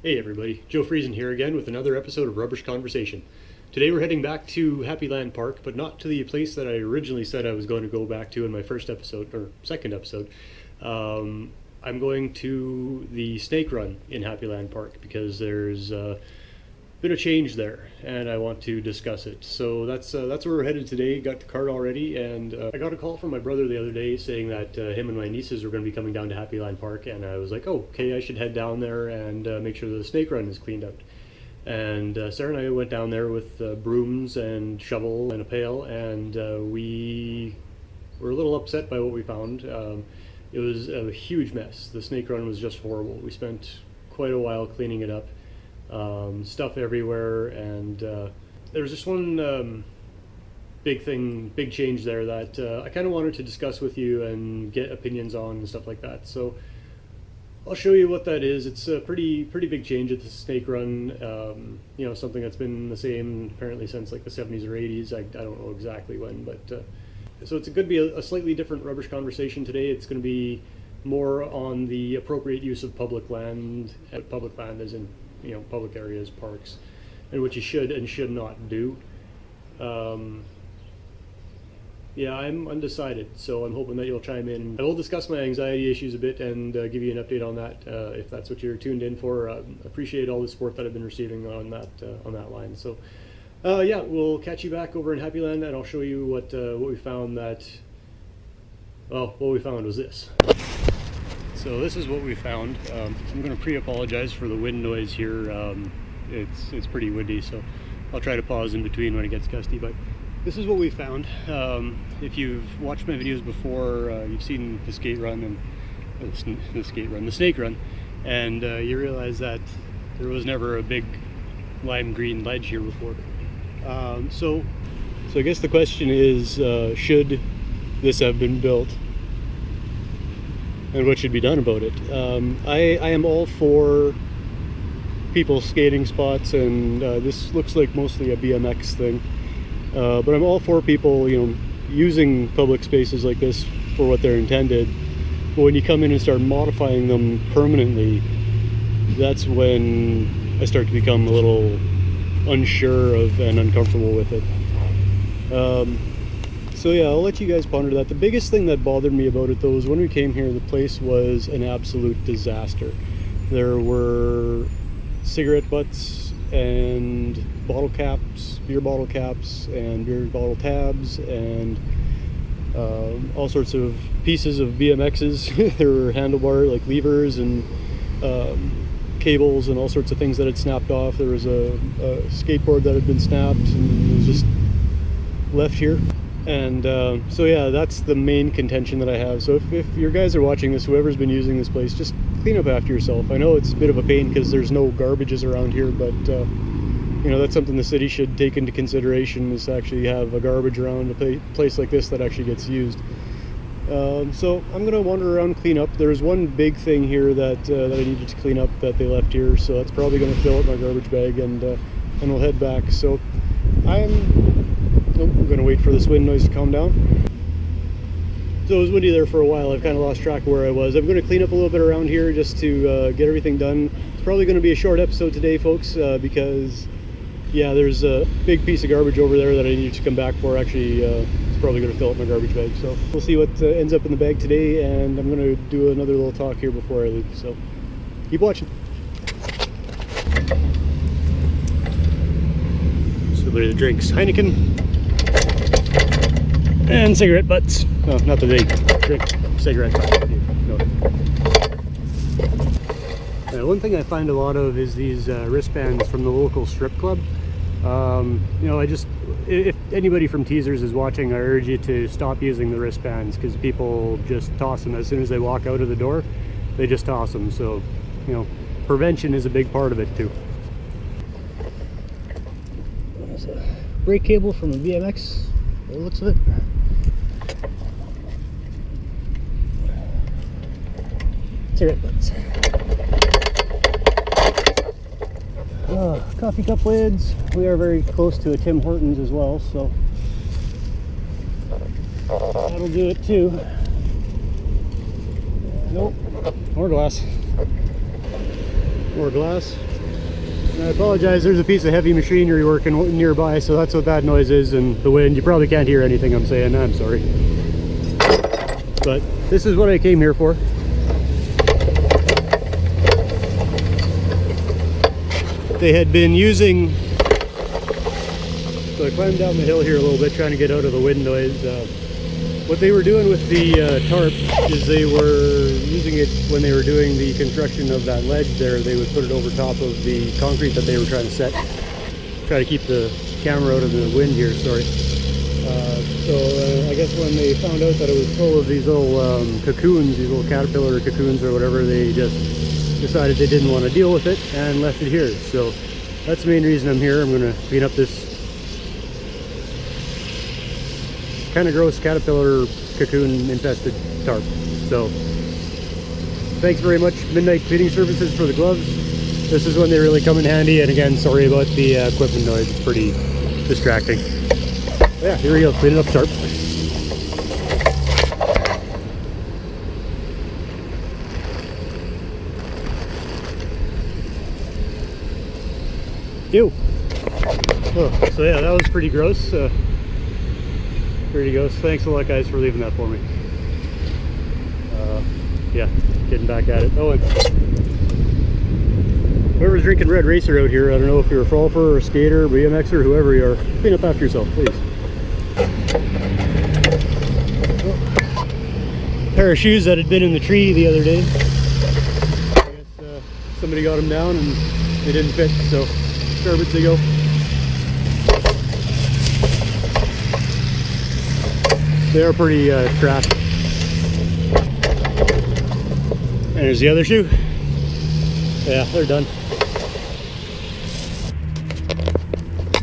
Hey everybody, Joe Friesen here again with another episode of Rubbish Conversation. Today we're heading back to Happy Land Park, but not to the place that I originally said I was going to go back to in my first episode, or second episode. I'm going to the snake run in Happy Land Park because there's a bit of change there and I want to discuss it. So that's where we're headed today. Got the card already, and I got a call from my brother the other day saying that him and my nieces are going to be coming down to Happy Land Park, and I was like, oh, okay, I should head down there and make sure the snake run is cleaned out. And Sarah and I went down there with brooms and shovel and a pail, and we were a little upset by what we found. It was a huge mess. The snake run was just horrible. We spent quite a while cleaning it up. Stuff everywhere, and there was just one big change there that I kind of wanted to discuss with you and get opinions on and stuff like that. So I'll show you what that is. It's a pretty big change at the snake run. Something that's been the same apparently since like the 70s or 80s. I don't know exactly when, but so it's going to be a slightly different rubbish conversation today. It's going to be more on the appropriate use of public land. Public land is in public areas, parks, and what you should and should not do. Yeah, I'm undecided, so I'm hoping that you'll chime in. I will discuss my anxiety issues a bit and give you an update on that if that's what you're tuned in for. Appreciate all the support that I've been receiving on that line. So yeah, we'll catch you back over in Happy Land, and I'll show you what we found. What we found was this. So this is what we found. I'm going to pre-apologize for the wind noise here. It's pretty windy, so I'll try to pause in between when it gets gusty. But this is what we found. If you've watched my videos before, you've seen the skate run and the snake run, and you realize that there was never a big lime green ledge here before. So I guess the question is, should this have been built? And what should be done about it. I am all for people skating spots, and this looks like mostly a BMX thing, but I'm all for people using public spaces like this for what they're intended. But when you come in and start modifying them permanently, that's when I start to become a little unsure of and uncomfortable with it. So yeah, I'll let you guys ponder that. The biggest thing that bothered me about it though is when we came here, the place was an absolute disaster. There were cigarette butts and bottle caps, beer bottle caps and beer bottle tabs, and all sorts of pieces of BMXs. There were handlebar like levers and cables and all sorts of things that had snapped off. There was a skateboard that had been snapped and it was just left here. And so yeah, that's the main contention that I have. So if your guys are watching this, whoever's been using this place, just clean up after yourself. I know it's a bit of a pain because there's no garbages around here, but that's something the city should take into consideration, is to actually have a garbage around a place like this that actually gets used. So I'm gonna wander around and clean up. There's one big thing here that I needed to clean up that they left here, so that's probably gonna fill up my garbage bag, and we'll head back. So I'm going to wait for this wind noise to calm down. So it was windy there for a while. I've kind of lost track of where I was. I'm going to clean up a little bit around here just to get everything done. It's probably going to be a short episode today, folks, because yeah, there's a big piece of garbage over there that I need to come back for. Actually, it's probably going to fill up my garbage bag. So we'll see what ends up in the bag today, and I'm going to do another little talk here before I leave. So keep watching. Somebody that drinks Heineken and cigarette butts. No, not that they drink cigarette butts. No. One thing I find a lot of is these wristbands from the local strip club. If anybody from Teasers is watching, I urge you to stop using the wristbands, because people just toss them as soon as they walk out of the door. They just toss them. So, prevention is a big part of it too. There's a brake cable from a BMX. By the looks of it. Cigarette butts. Coffee cup lids. We are very close to a Tim Hortons as well, so that'll do it too. Nope. More glass. More glass. I apologize, there's a piece of heavy machinery working nearby, so that's what that noise is, and the wind. You probably can't hear anything I'm saying, I'm sorry. But this is what I came here for. They had been using, so I climbed down the hill here a little bit trying to get out of the wind noise. What they were doing with the tarp is they were using it when they were doing the construction of that ledge there. They would put it over top of the concrete that they were trying to set. Try to keep the camera out of the wind here, sorry. I guess when they found out that it was full of these little cocoons, these little caterpillar cocoons or whatever, they just decided they didn't want to deal with it and left it here. So that's the main reason I'm here. I'm going to clean up this kind of gross caterpillar cocoon infested tarp. So thanks very much Midnight Cleaning Services for the gloves. This is when they really come in handy, and again, sorry about the equipment noise, it's pretty distracting. Yeah, here we go, cleaning up tarp. Ew. Oh, so yeah, that was pretty gross. Pretty gross. Thanks a lot, guys, for leaving that for me. Yeah, getting back at it. Oh, and whoever's drinking Red Racer out here, I don't know if you're a golfer or a skater, BMXer, whoever you are, clean up after yourself, please. Oh. Pair of shoes that had been in the tree the other day. I guess somebody got them down and they didn't fit, so garbage they go. They are pretty trashed. And there's the other shoe. Yeah, they're done.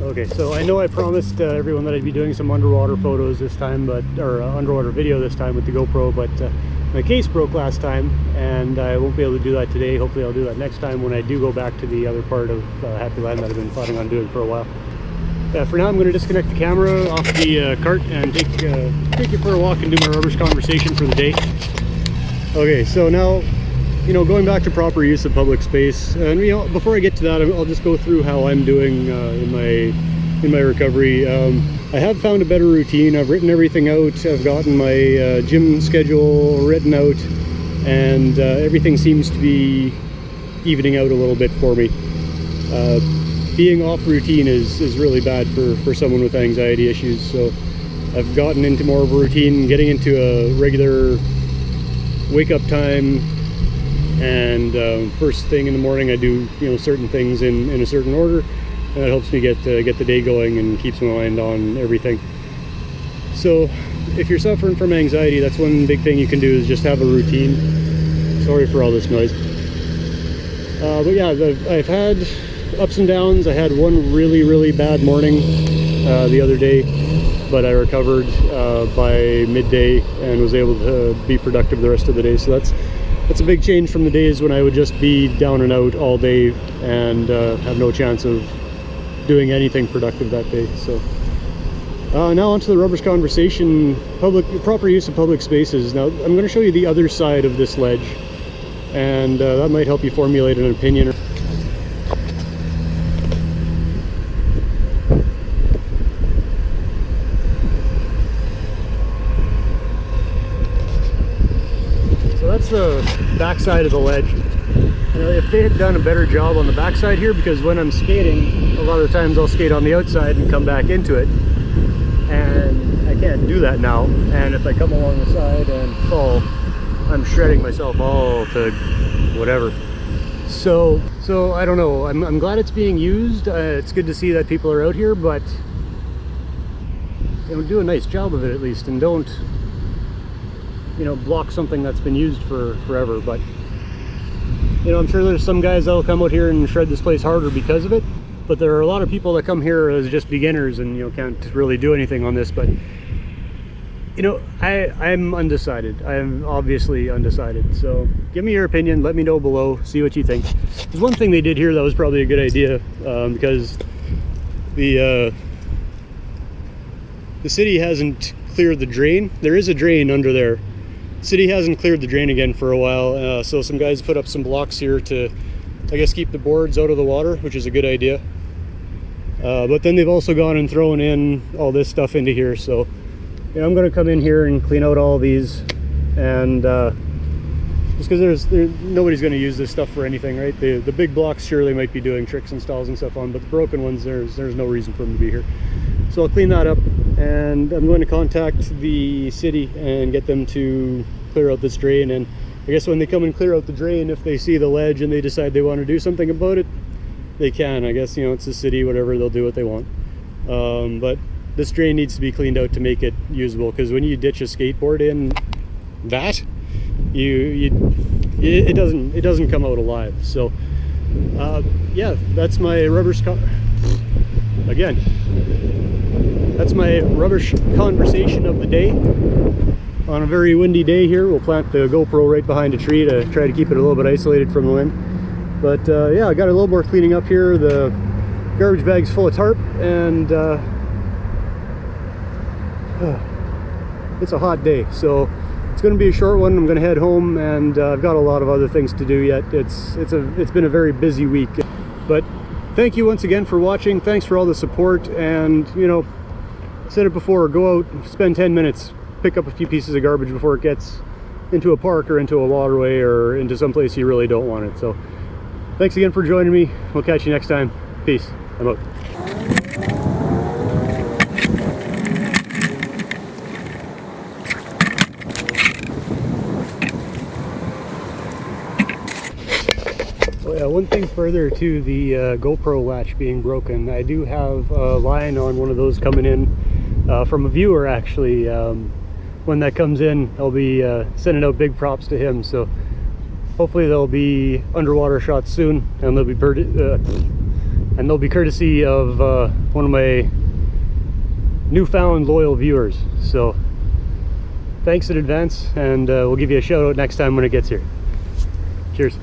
Okay, so I know I promised everyone that I'd be doing some underwater photos this time, or underwater video this time with the GoPro, but my case broke last time, and I won't be able to do that today. Hopefully I'll do that next time when I do go back to the other part of Happy Land that I've been planning on doing for a while. For now, I'm going to disconnect the camera off the cart and take you for a walk and do my rubbish conversation for the day. Okay, so now, you know, going back to proper use of public space, and you know, before I get to that, I'll just go through how I'm doing in my recovery. I have found a better routine. I've written everything out. I've gotten my gym schedule written out, and everything seems to be evening out a little bit for me. Being off routine is really bad for someone with anxiety issues, so I've gotten into more of a routine, getting into a regular wake up time, and first thing in the morning I do, you know, certain things in a certain order, and that helps me get the day going and keeps my mind on everything. So if you're suffering from anxiety, that's one big thing you can do, is just have a routine. Sorry for all this noise. But yeah, I've had ups and downs. I had one really bad morning the other day, but I recovered by midday and was able to be productive the rest of the day. So that's a big change from the days when I would just be down and out all day and have no chance of doing anything productive that day. So now onto the rubbish conversation. Proper use of public spaces. Now I'm going to show you the other side of this ledge, and that might help you formulate an opinion. That's the back side of the ledge. You know, if they had done a better job on the back side here, because when I'm skating, a lot of times I'll skate on the outside and come back into it, and I can't do that now. And if I come along the side and fall, I'm shredding myself all to whatever. So I don't know. I'm glad it's being used. It's good to see that people are out here, but you know, do a nice job of it at least, and don't, you know, block something that's been used for forever. But you know, I'm sure there's some guys that'll come out here and shred this place harder because of it, but there are a lot of people that come here as just beginners and, you know, can't really do anything on this. But you know, I'm undecided. I'm obviously undecided, so give me your opinion, let me know below, see what you think. There's one thing they did here that was probably a good idea, because the city hasn't cleared the drain. There is a drain under there. City hasn't cleared the drain again for a while, so some guys put up some blocks here to I guess keep the boards out of the water, which is a good idea. But then they've also gone and thrown in all this stuff into here, so yeah, I'm going to come in here and clean out all these, and just because nobody's going to use this stuff for anything, right? The big blocks sure they might be doing tricks and stalls and stuff on, but the broken ones, there's no reason for them to be here. So I'll clean that up, and I'm going to contact the city and get them to clear out this drain. And I guess when they come and clear out the drain, if they see the ledge and they decide they want to do something about it, they can. I guess, you know, it's the city, whatever, they'll do what they want. But this drain needs to be cleaned out to make it usable, because when you ditch a skateboard in that, it doesn't come out alive. So yeah, that's my rubbish conversation of the day. On a very windy day here, we'll plant the GoPro right behind a tree to try to keep it a little bit isolated from the wind. But yeah, I got a little more cleaning up here. The garbage bag's full of tarp, and it's a hot day, so it's going to be a short one. I'm going to head home, and I've got a lot of other things to do yet. It's been a very busy week, but thank you once again for watching. Thanks for all the support, and you know, I said it before, go out, spend 10 minutes, pick up a few pieces of garbage before it gets into a park or into a waterway or into some place you really don't want it. So thanks again for joining me. We'll catch you next time. Peace. I'm out. Oh yeah, one thing further to the GoPro latch being broken, I do have a line on one of those coming in from a viewer, actually. When that comes in, I'll be sending out big props to him, so hopefully there'll be underwater shots soon, and they'll be courtesy of one of my newfound loyal viewers. So thanks in advance, and we'll give you a shout out next time when it gets here. Cheers.